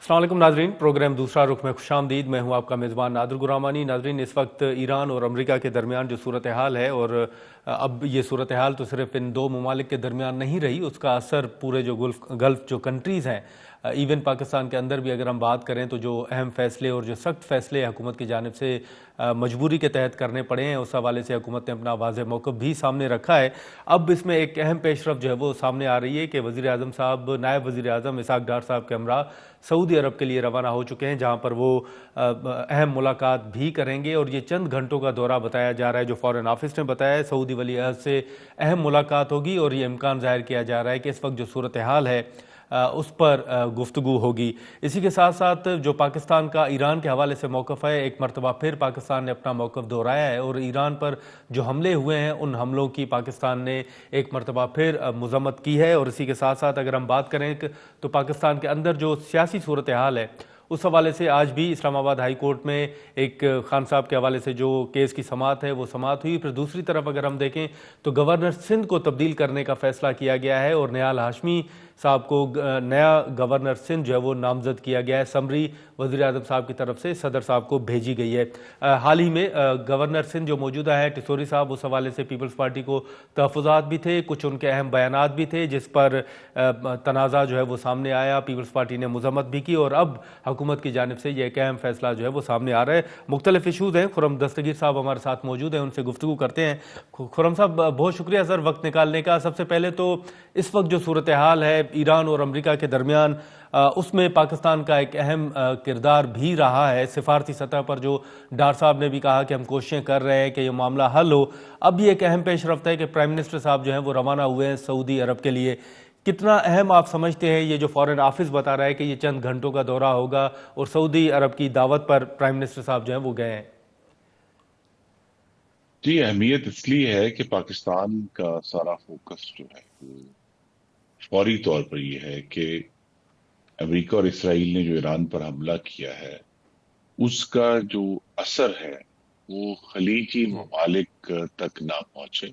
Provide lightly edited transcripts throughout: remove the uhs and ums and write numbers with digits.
अस्सलाम वालेकुम नाजरीन, प्रोग्राम दूसरा रुख में खुशामदीद। मैं हूं आपका मेज़बान नादिर गुरामानी। नाजरीन, इस वक्त ईरान और अमेरिका के दरमियान जो सूरत हाल है, और अब ये सूरत हाल तो सिर्फ इन दो ममालिक के दरमियान नहीं रही, उसका असर पूरे जो गल्फ़ जो कंट्रीज़ हैं, इवन पाकिस्तान के अंदर भी अगर हम बात करें तो जो अहम फ़ैसले और जो सख्त फ़ैसले हुकूमत की जानिब से मजबूरी के तहत करने पड़े हैं, उस हवाले से हुकूमत ने अपना वाज़ेह मौक़िफ़ भी सामने रखा है। अब इसमें एक अहम पेशरफ जो है वो सामने आ रही है कि वज़ीर आज़म साहब, नायब वज़ीर आज़म इसहाक़ डार साहब के हमरा सऊदी अरब के लिए रवाना हो चुके हैं, जहाँ पर वो अहम मुलाकात भी करेंगे। और ये चंद घंटों का दौरा बताया जा रहा है, जो फ़ॉरेन ऑफिस ने बताया है। सऊदी वली अहद से अहम मुलाकात होगी और ये इम्कान ज़ाहिर किया जा रहा है कि इस वक्त जो सूरत हाल है उस पर गुफ्तगू होगी। इसी के साथ साथ जो पाकिस्तान का ईरान के हवाले से मौक़िफ़ है, एक मरतबा फिर पाकिस्तान ने अपना मौक़िफ़ दोहराया है और ईरान पर जो हमले हुए हैं उन हमलों की पाकिस्तान ने एक मरतबा फिर मज़म्मत की है। और इसी के साथ साथ अगर हम बात करें तो पाकिस्तान के अंदर जो सियासी सूरत हाल है, उस हवाले से आज भी इस्लामाबाद हाई कोर्ट में एक खान साहब के हवाले से जो केस की समाअत है वो समाअत हुई। फिर दूसरी तरफ अगर हम देखें तो गवर्नर सिंध को तब्दील करने का फ़ैसला किया गया है और निहाल हाशमी साहब को नया गवर्नर सिंध जो है वो नामजद किया गया है। समरी वज़ीर आज़म साहब की तरफ से सदर साहब को भेजी गई है। हाल ही में गवर्नर सिंध जो मौजूदा है टिसोरी साहब, उस हवाले से पीपल्स पार्टी को तहफ़्फ़ुज़ात भी थे, कुछ उनके अहम बयानात भी थे जिस पर तनाज़ा जो है वो सामने आया। पीपल्स पार्टी ने मज़म्मत भी की और अब हुकूमत की जानिब से ये एक अहम फ़ैसला जो है वो सामने आ रहा है। मुख्तलिफ इशूज़ हैं। खुर्रम दस्तगीर साहब हमारे साथ मौजूद हैं, उनसे गुफ्तगू करते हैं। खुर्रम साहब, बहुत शुक्रिया सर वक्त निकालने का। सबसे पहले तो इस वक्त जो सूरत हाल है ईरान और अमेरिका के दरमियान, उसमें पाकिस्तान का एक अहम किरदार भी रहा है। सिफारती सतह पर जो डार साहब ने भी कहा कि हम कोशिशें कर रहे हैं कि ये मामला हल हो। अब ये एक अहम पेश रफ्त है कि प्राइम मिनिस्टर साहब जो हैं वो रवाना हुए हैं सऊदी अरब के लिए। कितना अहम आप समझते हैं ये जो फॉरेन ऑफिस बता रहा है कि ये चंद घंटों का दौरा होगा और सऊदी अरब की दावत पर प्राइम मिनिस्टर साहब जो हैं वो गए हैं? जी, अहमियत इसलिए है कि पाकिस्तान का सारा फोकस जो है वो फौरी तौर पर ये है कि अमेरिका और इसराइल ने जो ईरान पर हमला किया है उसका जो असर है वो खलीजी ममालिक तक ना पहुंचे।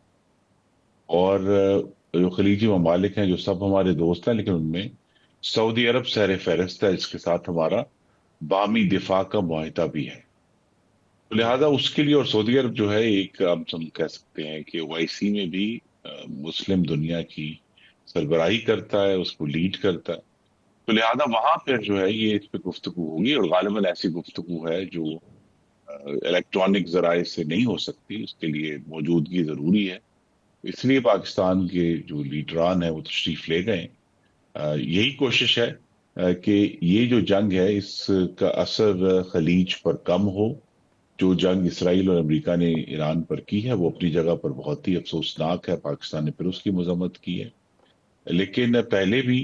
और जो खलीजी ममालिक हैं जो सब हमारे दोस्त हैं, लेकिन उनमें सऊदी अरब सर फहरिस्त है, इसके साथ हमारा बामी दिफा का मुआहिदा भी है। तो लिहाजा उसके लिए, और सऊदी अरब जो है एक हम सब कह सकते हैं कि ओआईसी में भी मुस्लिम दुनिया की सरबराही करता है, उसको लीड करता है। तो लिहाजा वहां पर जो है ये इस पे गुफ्तगू होगी और गालिबन ऐसी गुफ्तगू है जो इलेक्ट्रॉनिक जराए से नहीं हो सकती, उसके लिए मौजूदगी जरूरी है। इसलिए पाकिस्तान के जो लीडरान है वो तशरीफ ले गए। यही कोशिश है कि ये जो जंग है इसका असर खलीज पर कम हो। जो जंग इसराइल और अमेरिका ने ईरान पर की है वो अपनी जगह पर बहुत ही अफसोसनाक है, पाकिस्तान ने फिर उसकी मजम्मत की है। लेकिन पहले भी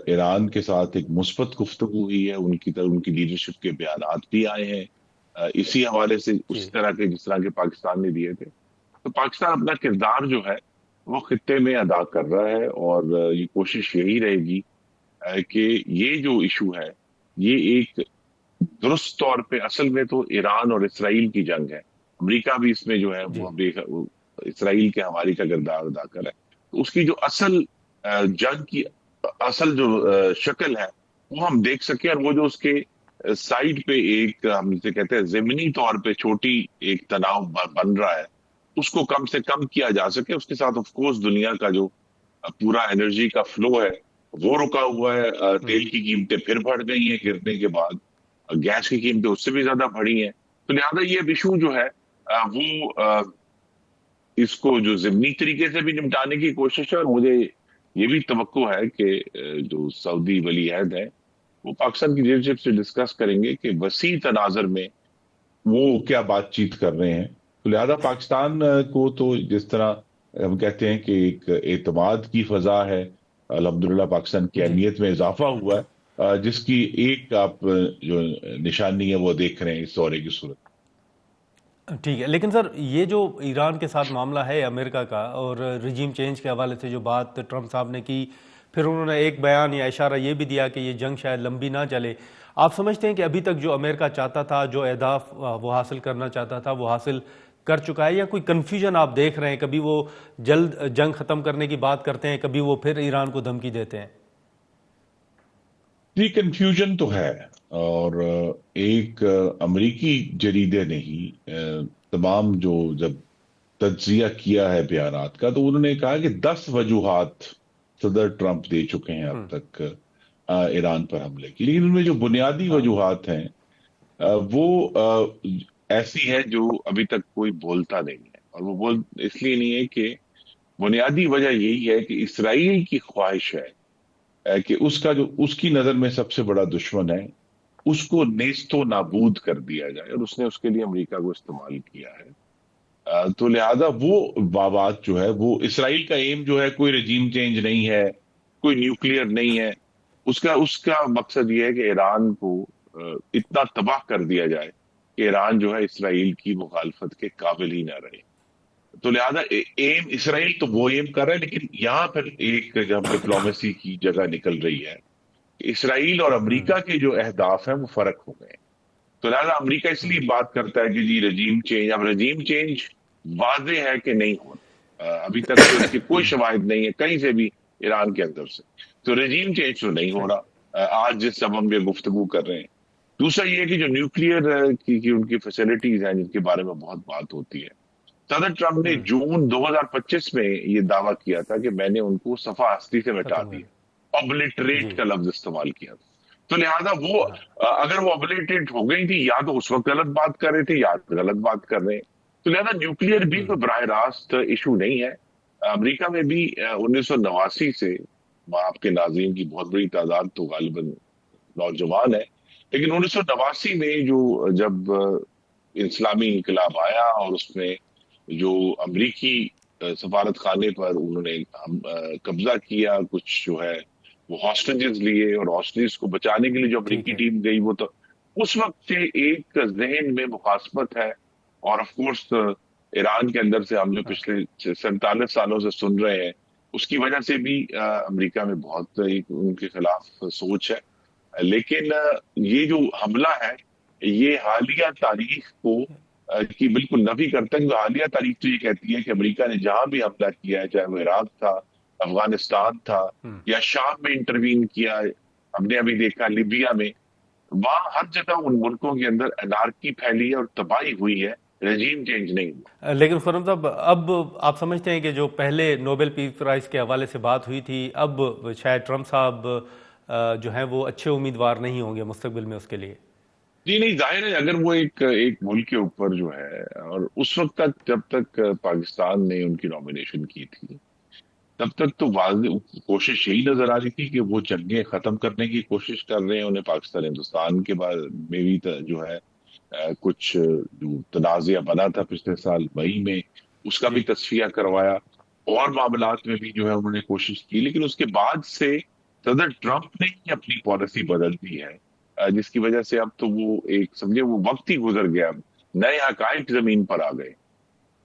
ईरान के साथ एक मुस्बत गुफ्तगू हुई है, उनकी तरह उनकी लीडरशिप के बयानात भी आए हैं इसी हवाले से, उसी जी। तरह के जिस तरह के पाकिस्तान ने दिए थे। तो पाकिस्तान अपना किरदार जो है वो खित्ते में अदा कर रहा है और ये कोशिश यही रहेगी कि ये जो इशू है ये एक दुरुस्त तौर पे, असल में तो ईरान और इसराइल की जंग है। अमेरिका भी इसमें जो है जी। वो इसराइल के हमारी का किरदार अदा कर रहा है। तो उसकी जो असल जंग की असल जो शक्ल है वो हम देख सके, और वो जो उसके साइड पे एक हम जिसे कहते हैं जमीनी तौर पे छोटी एक तनाव बन रहा है, उसको कम से कम किया जा सके। उसके साथ ऑफ कोर्स दुनिया का जो पूरा एनर्जी का फ्लो है वो रुका हुआ है। तेल की कीमतें फिर बढ़ गई हैं गिरने के बाद, गैस की कीमतें उससे भी ज्यादा बढ़ी हैं। तो लिहाजा ये इशू जो है वो इसको जो ज़िमनी तरीके से भी निपटाने की कोशिश है। और मुझे ये भी तवक्को है कि जो सऊदी वली अहद है वो पाकिस्तान की लीडरशिप से डिस्कस करेंगे कि वसी तनाजर में वो क्या बातचीत कर रहे हैं। तो लिहाजा पाकिस्तान को तो जिस तरह हम कहते हैं कि एक एतमाद की फजा है, अल्हम्दुलिल्लाह पाकिस्तान की जी। अहमियत में इजाफा हुआ है, जिसकी एक आप जो निशानी है वो देख रहे हैं इस दौरे की सूरत। ठीक है, लेकिन सर ये जो ईरान के साथ मामला है अमेरिका का, और रिजीम चेंज के हवाले से जो बात ट्रंप साहब ने की, फिर उन्होंने एक बयान या इशारा ये भी दिया कि ये जंग शायद लंबी ना चले। आप समझते हैं कि अभी तक जो अमेरिका चाहता था, जो अहदाफ वो हासिल करना चाहता था, वो हासिल कर चुका है, या कोई कन्फ्यूजन आप देख रहे हैं? कभी वो जल्द जंग ख़त्म करने की बात करते हैं, कभी वो फिर ईरान को धमकी देते हैं। जी, कंफ्यूजन तो है। और एक अमरीकी जरीदे ने ही तमाम जो जब तज्जिया किया है बयानात का, तो उन्होंने कहा कि 10 वजूहात सदर ट्रंप दे चुके हैं अब तक ईरान पर हमले की, लेकिन उनमें जो बुनियादी हाँ। वजूहात हैं वो ऐसी है जो अभी तक कोई बोलता नहीं है। और वो बोल इसलिए नहीं है कि बुनियादी वजह यही है कि इसराइल की ख्वाहिश है कि उसका जो उसकी नजर में सबसे बड़ा दुश्मन है उसको नेस्तो नाबूद कर दिया जाए, और उसने उसके लिए अमेरिका को इस्तेमाल किया है। तो लिहाजा वो बात जो है, वो इसराइल का एम जो है कोई रजीम चेंज नहीं है, कोई न्यूक्लियर नहीं है। उसका उसका मकसद ये है कि ईरान को इतना तबाह कर दिया जाए कि ईरान जो है इसराइल की मुखालफत के काबिल ही ना रहे। तो लिहाजा एम इसराइल तो वो एम कर रहा है, लेकिन यहाँ पर एक जब डिप्लोमेसी की जगह निकल रही है, इसराइल और अमेरिका के जो अहदाफ हैं वो फर्क हो गए। तो लिहाजा अमेरिका इसलिए बात करता है कि जी रजीम चेंज। अब रजीम चेंज वाजे है कि नहीं हो रहा, अभी तक तो इसकी कोई शवाहिद नहीं है कहीं से भी ईरान के अंदर से। तो रजीम चेंज तो नहीं हो सही। रहा आज जिस सब हम ये गुफ्तगू कर रहे हैं। दूसरा ये है कि जो न्यूक्लियर की उनकी फैसिलिटीज हैं जिनके बारे में बहुत बात होती है, सदर ट्रंप ने जून 2025 में ये दावा किया था कि मैंने उनको सफा हस्ती से मिटा खत्म कर। दिया। ऑब्लिटरेट जी। का लफ्ज इस्तेमाल किया था। तो लिहाजा वो हाँ। अगर वो ऑब्लिटरेट हो गई थी, या तो उस वक्त गलत बात कर रहे थे या गलत बात कर रहे हैं। तो लिहाजा न्यूक्लियर भी कोई बराह रास्त इशू नहीं है। अमेरिका में भी 1989 से, आपके नाज़रीन की बहुत बड़ी तादाद तो गालिबन नौजवान है, लेकिन 1989 में जो जब इस्लामी इनकलाब आया और उसमें जो अमरीकी सफारत खाने पर उन्होंने कब्जा किया, कुछ जो है वो हॉस्टेजेस लिए, और हॉस्टेजेस को बचाने के लिए जो ठीक अमरीकी है। टीम गई, वो तो उस वक्त से एक जहन में मुखासमत है। और ऑफ कोर्स ईरान के अंदर से हम जो हाँ। पिछले 47 सालों से सुन रहे हैं, उसकी वजह से भी अमेरिका में बहुत एक उनके खिलाफ सोच है। लेकिन ये जो हमला है, ये हालिया तारीख को की बिल्कुल नफी करता है, क्योंकि हालिया तारीख तो ये कहती है कि अमेरिका ने जहां भी हमला किया है, चाहे वो इराक था, अफगानिस्तान था, या शाम में इंटरवीन किया है, हमने अभी देखा लिबिया में, वहां हर जगह उन मुल्कों के अंदर अनार्की फैली है और तबाही हुई है, रजीम चेंज नहीं हुआ। लेकिन खुर्रम साहब, अब आप समझते हैं कि जो पहले नोबेल पीस प्राइज के हवाले से बात हुई थी, अब शायद ट्रंप साहब जो हैं वो अच्छे उम्मीदवार नहीं होंगे मुस्तकबिल में उसके लिए? जी नहीं, जाहिर है अगर वो एक एक मुल्क के ऊपर जो है, और उस वक्त तक जब तक पाकिस्तान ने उनकी नॉमिनेशन की थी, तब तक तो कोशिश यही नजर आ रही थी कि वो जंगें खत्म करने की कोशिश कर रहे हैं। उन्हें पाकिस्तान हिंदुस्तान के बाद में भी जो है कुछ जो तनाज़ा बना था पिछले साल मई में, उसका भी जी। तस्फिया करवाया, और मामलात में भी जो है उन्होंने कोशिश की। लेकिन उसके बाद से सदर ट्रंप ने ही अपनी पॉलिसी बदल दी है, जिसकी वजह से अब तो वो एक समझे वो वक्त ही गुजर गया, अब नए हकायक जमीन पर आ गए।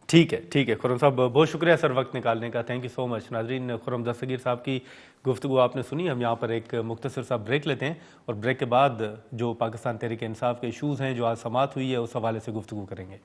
ठीक है, ठीक है खुर्रम साहब, बहुत शुक्रिया सर वक्त निकालने का। Thank you so much. नाजरीन, खुर्रम दस्तगीर साहब की गुफ्तगू आपने सुनी। हम यहाँ पर एक मुख्तसर सा ब्रेक लेते हैं, और ब्रेक के बाद जो पाकिस्तान तहरीक इंसाफ के इशूज़ हैं जो आज समाअत हुई है, उस हवाले से गुफ्तगू करेंगे।